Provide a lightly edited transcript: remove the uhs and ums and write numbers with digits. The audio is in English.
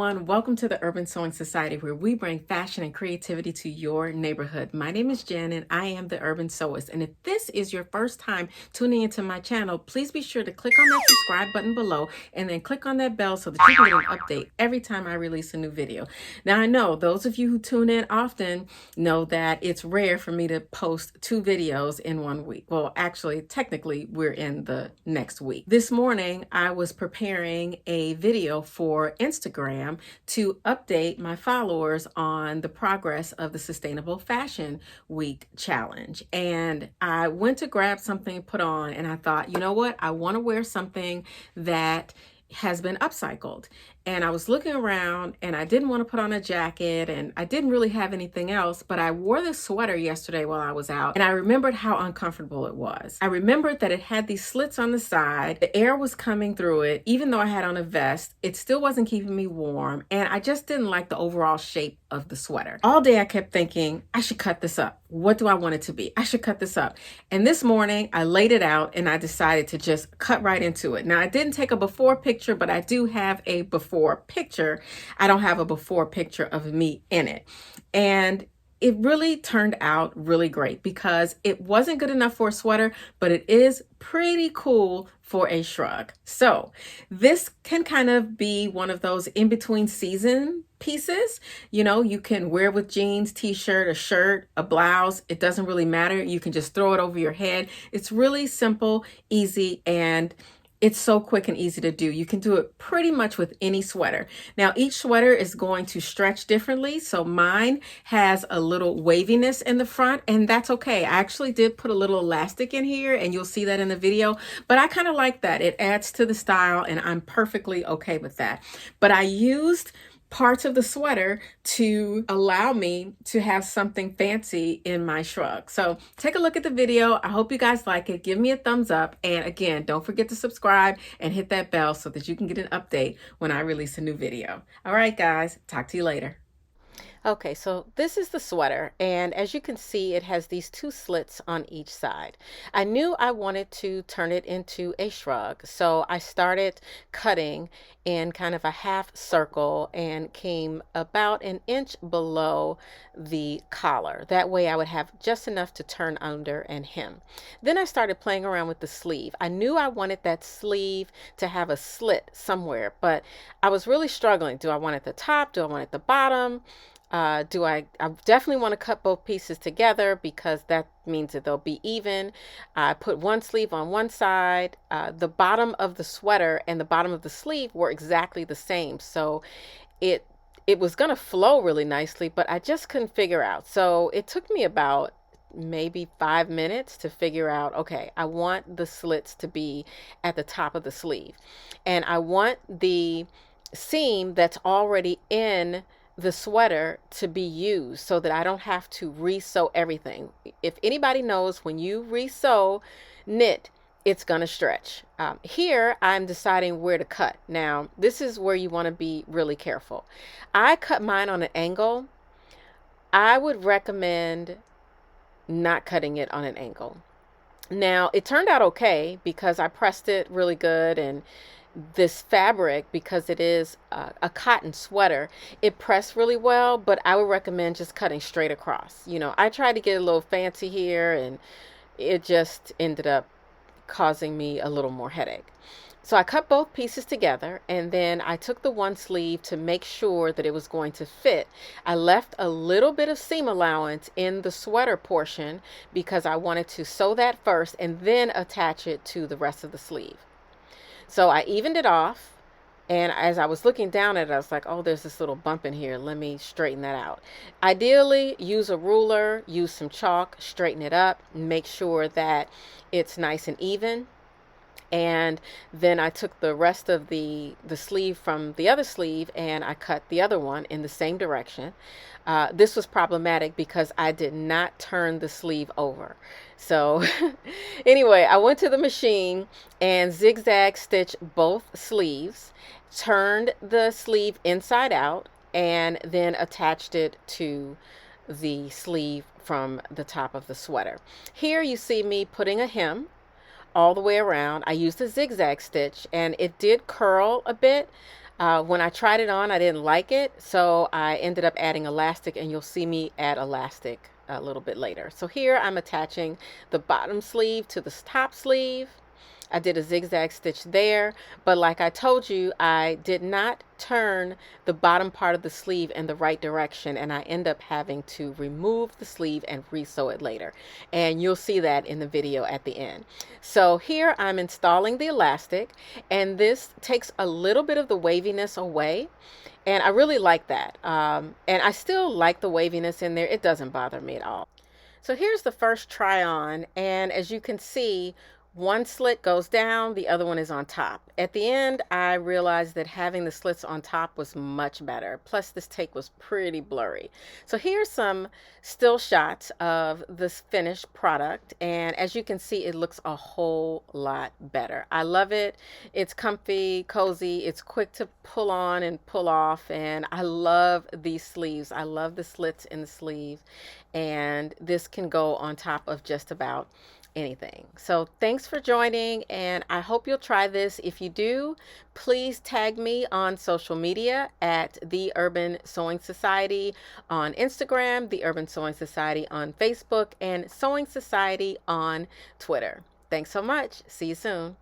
everyone. Welcome to the Urban Sewing Society, where we bring fashion and creativity to your neighborhood. My name is Jen, and I am the Urban Sewist. And if this is your first time tuning into my channel, please be sure to click on that subscribe button below and then click on that bell so that you can get an update every time I release a new video. Now, I know those of you who tune in often know that it's rare for me to post 2 videos in 1 week. Well, actually, technically, we're in the next week. This morning, I was preparing a video for Instagram to update my followers on the progress of the Sustainable Fashion Week challenge. And I went to grab something to put on, and I thought, you know what? I want to wear something that has been upcycled. And I was looking around and I didn't want to put on a jacket and I didn't really have anything else, but I wore this sweater yesterday while I was out and I remembered how uncomfortable it was. I remembered that it had these slits on the side. The air was coming through it. Even though I had on a vest, it still wasn't keeping me warm. And I just didn't like the overall shape of the sweater. All day I kept thinking, I should cut this up. What do I want it to be? I should cut this up. And this morning I laid it out and I decided to just cut right into it. Now I didn't take a before picture, but I do have a before picture. I don't have a before picture of me in it. And it really turned out really great because it wasn't good enough for a sweater, but it is pretty cool for a shrug. So this can kind of be one of those in-between season pieces. You know, you can wear with jeans, t-shirt, a shirt, a blouse. It doesn't really matter. You can just throw it over your head. It's really simple, easy, and it's so quick and easy to do. You can do it pretty much with any sweater. Now, each sweater is going to stretch differently. So mine has a little waviness in the front, and that's okay. I actually did put a little elastic in here, and you'll see that in the video, but I kind of like that. It adds to the style, and I'm perfectly okay with that. But I used parts of the sweater to allow me to have something fancy in my shrug. So take a look at the video. I hope you guys like it. Give me a thumbs up. And again, don't forget to subscribe and hit that bell so that you can get an update when I release a new video. All right, guys, talk to you later. Okay, so this is the sweater, and as you can see, it has these 2 slits on each side. I knew I wanted to turn it into a shrug, so I started cutting in kind of a half circle and came about an inch below the collar. That way I would have just enough to turn under and hem. Then I started playing around with the sleeve. I knew I wanted that sleeve to have a slit somewhere, but I was really struggling. Do I want it at the top? Do I want it at the bottom? I definitely want to cut both pieces together because that means that they'll be even. I put one sleeve on one side. The bottom of the sweater and the bottom of the sleeve were exactly the same. So it was going to flow really nicely, but I just couldn't figure out. So it took me about maybe 5 minutes to figure out, okay, I want the slits to be at the top of the sleeve. And I want the seam that's already in the sweater to be used so that I don't have to re-sew everything. If anybody knows, when you re-sew knit, it's going to stretch. Here I'm deciding where to cut. Now this is where you want to be really careful. I cut mine on an angle. I would recommend not cutting it on an angle. Now it turned out okay because I pressed it really good, and this fabric, because it is a cotton sweater, it pressed really well, but I would recommend just cutting straight across. You know, I tried to get a little fancy here and it just ended up causing me a little more headache. So I cut both pieces together, and then I took the one sleeve to make sure that it was going to fit. I left a little bit of seam allowance in the sweater portion because I wanted to sew that first and then attach it to the rest of the sleeve. So I evened it off, and as I was looking down at it, I was like, oh, there's this little bump in here. Let me straighten that out. Ideally, use a ruler, use some chalk, straighten it up, make sure that it's nice and even. And then I took the rest of the sleeve from the other sleeve and I cut the other one in the same direction. This was problematic because I did not turn the sleeve over. So anyway, I went to the machine and zigzag stitched both sleeves, turned the sleeve inside out, and then attached it to the sleeve from the top of the sweater. Here you see me putting a hem all the way around. I used a zigzag stitch and it did curl a bit. When I tried it on, I didn't like it, so I ended up adding elastic, and you'll see me add elastic a little bit later. So here I'm attaching the bottom sleeve to the top sleeve. I did a zigzag stitch there, but like I told you, I did not turn the bottom part of the sleeve in the right direction, and I end up having to remove the sleeve and re-sew it later. And you'll see that in the video at the end. So here I'm installing the elastic, and this takes a little bit of the waviness away. And I really like that. And I still like the waviness in there. It doesn't bother me at all. So here's the first try on, and as you can see, one slit goes down, the other one is on top. At the end, I realized that having the slits on top was much better. Plus, this take was pretty blurry. So here's some still shots of this finished product, and as you can see, it looks a whole lot better. I love it. It's comfy, cozy, it's quick to pull on and pull off, and I love these sleeves. I love the slits in the sleeve, and this can go on top of just about anything. So thanks for joining, and I hope you'll try this. If you do, please tag me on social media at The Urban Sewing Society on Instagram, The Urban Sewing Society on Facebook, and Sewing Society on Twitter. Thanks so much. See you soon.